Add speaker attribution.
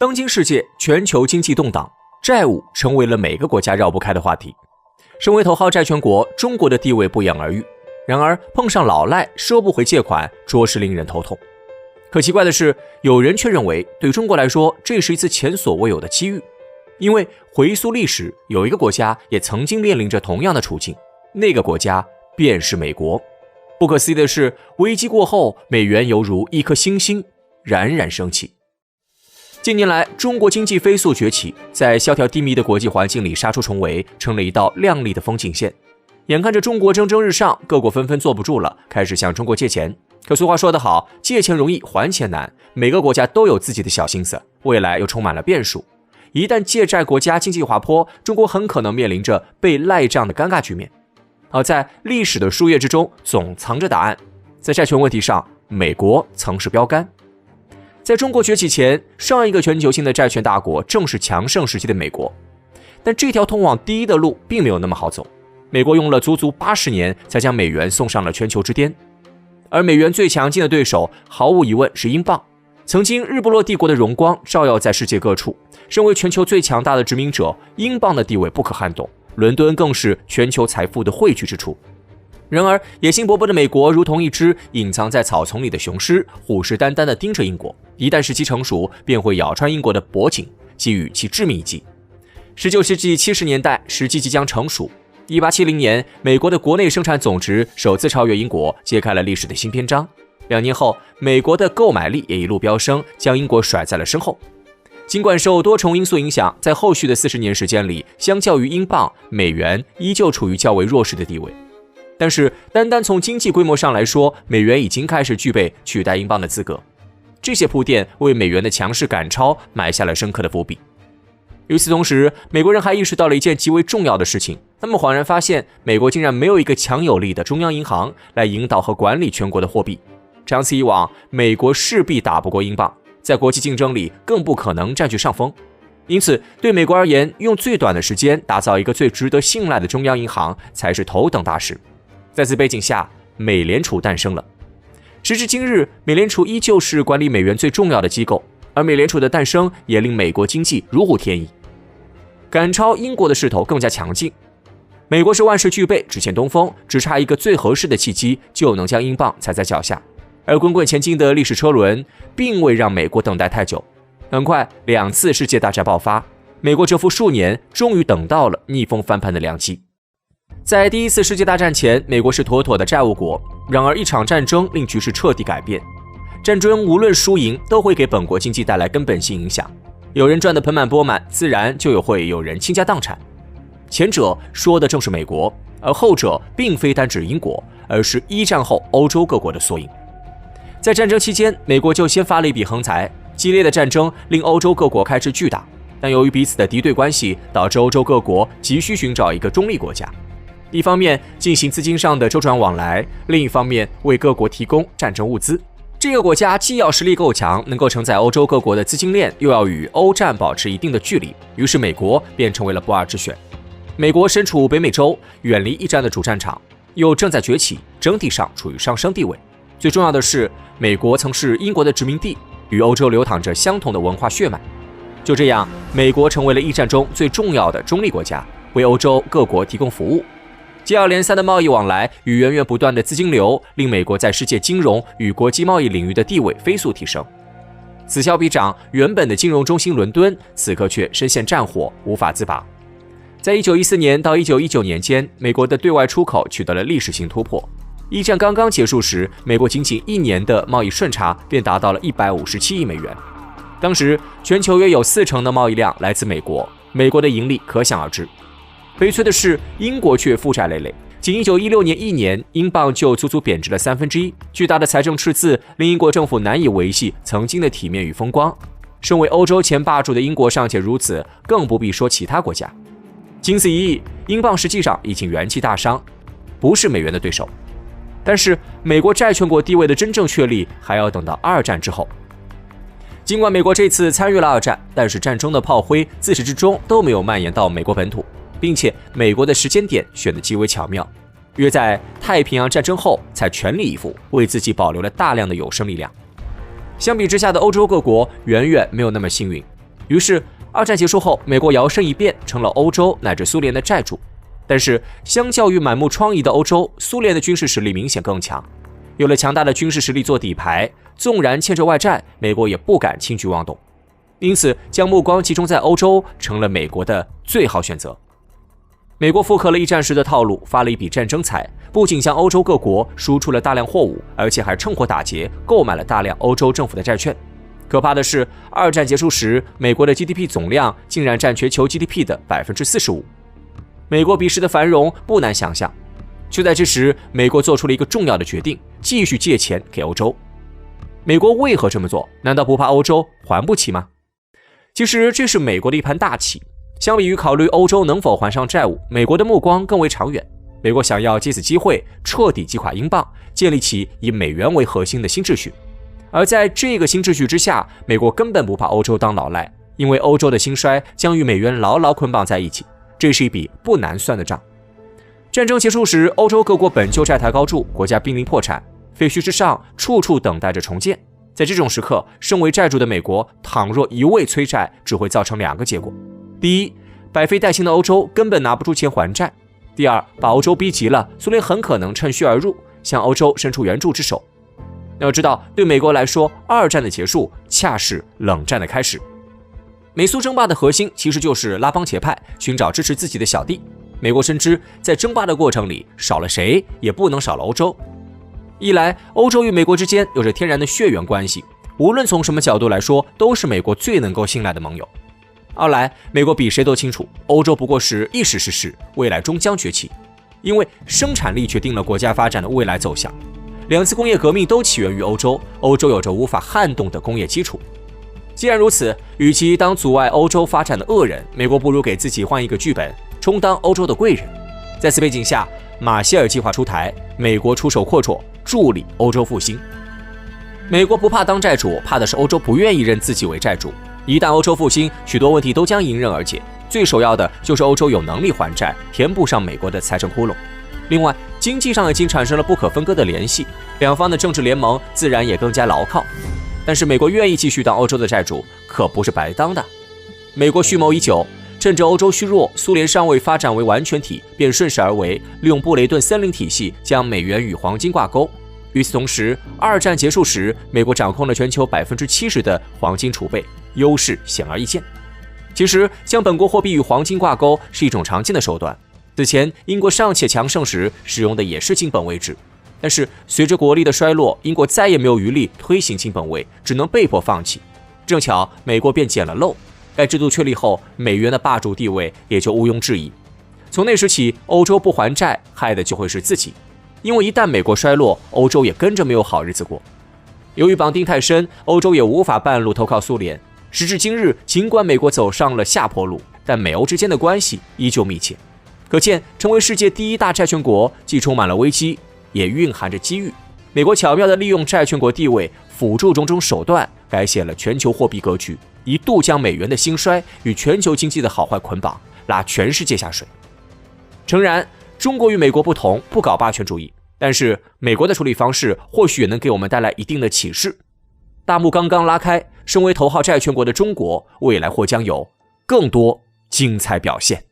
Speaker 1: 当今世界全球经济动荡，债务成为了每个国家绕不开的话题。身为头号债权国，中国的地位不言而喻。然而碰上老赖收不回借款，着实令人头痛。可奇怪的是，有人却认为对中国来说，这是一次前所未有的机遇。因为回溯历史，有一个国家也曾经面临着同样的处境，那个国家便是美国。不可思议的是，危机过后，美元犹如一颗星星冉冉升起。近年来，中国经济飞速崛起，在萧条低迷的国际环境里杀出重围，成了一道亮丽的风景线。眼看着中国蒸蒸日上，各国纷纷坐不住了，开始向中国借钱。可俗话说得好，借钱容易还钱难，每个国家都有自己的小心思，未来又充满了变数。一旦借债国家经济滑坡，中国很可能面临着被赖账的尴尬局面。而在历史的书页之中，总藏着答案。在债权问题上，美国曾是标杆。在中国崛起前，上一个全球性的债权大国正是强盛时期的美国。但这条通往第一的路并没有那么好走，美国用了足足80年才将美元送上了全球之巅。而美元最强劲的对手，毫无疑问是英镑。曾经日不落帝国的荣光照耀在世界各处，身为全球最强大的殖民者，英镑的地位不可撼动，伦敦更是全球财富的汇聚之处。然而野心勃勃的美国如同一只隐藏在草丛里的雄狮，虎视眈眈地盯着英国，一旦时机成熟，便会咬穿英国的脖颈，给予其致命一击。19世纪70年代，时机即将成熟。1870年，美国的国内生产总值首次超越英国，揭开了历史的新篇章。2年后，美国的购买力也一路飙升，将英国甩在了身后。尽管受多重因素影响，在后续的40年时间里，相较于英镑，美元依旧处于较为弱势的地位。但是单单从经济规模上来说，美元已经开始具备取代英镑的资格。这些铺垫为美元的强势赶超埋下了深刻的伏笔。与此同时，美国人还意识到了一件极为重要的事情，他们恍然发现，美国竟然没有一个强有力的中央银行来引导和管理全国的货币。长此以往，美国势必打不过英镑，在国际竞争里更不可能占据上风。因此，对美国而言，用最短的时间打造一个最值得信赖的中央银行才是头等大事。在此背景下，美联储诞生了。时至今日，美联储依旧是管理美元最重要的机构，而美联储的诞生也令美国经济如虎添翼，赶超英国的势头更加强劲。美国是万事俱备，只欠东风，只差一个最合适的契机，就能将英镑踩在脚下。而滚滚前进的历史车轮并未让美国等待太久，很快2次世界大战爆发，美国蛰伏数年，终于等到了逆风翻盘的良机。在第一次世界大战前，美国是妥妥的债务国，然而一场战争令局势彻底改变。战争无论输赢，都会给本国经济带来根本性影响。有人赚得盆满钵满，自然就会有人倾家荡产。前者说的正是美国，而后者并非单指英国，而是一战后欧洲各国的缩影。在战争期间，美国就先发了一笔横财，激烈的战争令欧洲各国开支巨大，但由于彼此的敌对关系，导致欧洲各国急需寻找一个中立国家。一方面进行资金上的周转往来，另一方面为各国提供战争物资。这个国家既要实力够强，能够承载欧洲各国的资金链，又要与欧战保持一定的距离，于是美国便成为了不二之选。美国身处北美洲，远离一战的主战场，又正在崛起，整体上处于上升地位。最重要的是，美国曾是英国的殖民地，与欧洲流淌着相同的文化血脉。就这样，美国成为了一战中最重要的中立国家，为欧洲各国提供服务。接二连三的贸易往来与源源不断的资金流，令美国在世界金融与国际贸易领域的地位飞速提升。此消彼长，原本的金融中心伦敦，此刻却深陷战火，无法自拔。在1914年到1919年间，美国的对外出口取得了历史性突破。一战刚刚结束时，美国仅仅1年的贸易顺差便达到了157亿美元。当时全球约有40%的贸易量来自美国，美国的盈利可想而知。悲催的是，英国却负债累累，仅1916年1年，英镑就足足贬值了1/3，巨大的财政赤字令英国政府难以维系曾经的体面与风光。身为欧洲前霸主的英国尚且如此，更不必说其他国家。经此一役，英镑实际上已经元气大伤，不是美元的对手。但是美国债权国地位的真正确立还要等到2战之后。尽管美国这次参与了2战，但是战争的炮灰自始至终都没有蔓延到美国本土，并且美国的时间点选得极为巧妙，约在太平洋战争后才全力以赴，为自己保留了大量的有生力量。相比之下的欧洲各国远远没有那么幸运，于是二战结束后，美国摇身一变成了欧洲乃至苏联的债主。但是相较于满目疮痍的欧洲，苏联的军事实力明显更强。有了强大的军事实力做底牌，纵然欠着外债，美国也不敢轻举妄动。因此，将目光集中在欧洲成了美国的最好选择。美国复刻了一战时的套路，发了一笔战争财，不仅向欧洲各国输出了大量货物，而且还趁火打劫，购买了大量欧洲政府的债券。可怕的是，二战结束时，美国的 GDP 总量竟然占全球 GDP 的 45%。美国彼时的繁荣不难想象。就在这时，美国做出了一个重要的决定，继续借钱给欧洲。美国为何这么做？难道不怕欧洲还不起吗？其实这是美国的一盘大棋。相比于考虑欧洲能否还上债务，美国的目光更为长远。美国想要借此机会彻底击垮英镑，建立起以美元为核心的新秩序。而在这个新秩序之下，美国根本不怕欧洲当老赖，因为欧洲的兴衰将与美元牢牢捆绑在一起。这是一笔不难算的账。战争结束时，欧洲各国本就债台高筑，国家濒临破产，废墟之上处处等待着重建。在这种时刻，身为债主的美国倘若一味催债，只会造成2个结果：第一，百废待兴的欧洲根本拿不出钱还债；第二，把欧洲逼急了，苏联很可能趁虚而入，向欧洲伸出援助之手。要知道，对美国来说，二战的结束恰是冷战的开始。美苏争霸的核心其实就是拉帮结派，寻找支持自己的小弟。美国深知，在争霸的过程里，少了谁也不能少了欧洲。一来，欧洲与美国之间有着天然的血缘关系，无论从什么角度来说，都是美国最能够信赖的盟友。二来，美国比谁都清楚，欧洲不过是一时失势，未来终将崛起，因为生产力决定了国家发展的未来走向。2次工业革命都起源于欧洲，欧洲有着无法撼动的工业基础。既然如此，与其当阻碍欧洲发展的恶人，美国不如给自己换一个剧本，充当欧洲的贵人。在此背景下，马歇尔计划出台，美国出手阔绰，助力欧洲复兴。美国不怕当债主，怕的是欧洲不愿意认自己为债主。一旦欧洲复兴，许多问题都将迎刃而解。最首要的就是欧洲有能力还债，填补上美国的财政窟窿。另外，经济上已经产生了不可分割的联系，两方的政治联盟自然也更加牢靠。但是美国愿意继续当欧洲的债主，可不是白当的。美国蓄谋已久，趁着欧洲虚弱，苏联尚未发展为完全体，便顺势而为，利用布雷顿森林体系将美元与黄金挂钩。与此同时，二战结束时，美国掌控了全球70%的黄金储备，优势显而易见。其实，将本国货币与黄金挂钩是一种常见的手段。此前，英国尚且强盛时使用的也是金本位制。但是随着国力的衰落，英国再也没有余力推行金本位，只能被迫放弃。正巧美国便捡了漏，该制度确立后，美元的霸主地位也就毋庸置疑。从那时起，欧洲不还债，害的就会是自己，因为一旦美国衰落，欧洲也跟着没有好日子过。由于绑定太深，欧洲也无法半路投靠苏联。时至今日，尽管美国走上了下坡路，但美欧之间的关系依旧密切。可见，成为世界第1大债权国，既充满了危机，也蕴含着机遇。美国巧妙地利用债权国地位，辅助种种手段，改写了全球货币格局，一度将美元的兴衰与全球经济的好坏捆绑，拉全世界下水。诚然，中国与美国不同，不搞霸权主义，但是美国的处理方式或许也能给我们带来一定的启示。大幕刚刚拉开，身为头号债权国的中国，未来或将有更多精彩表现。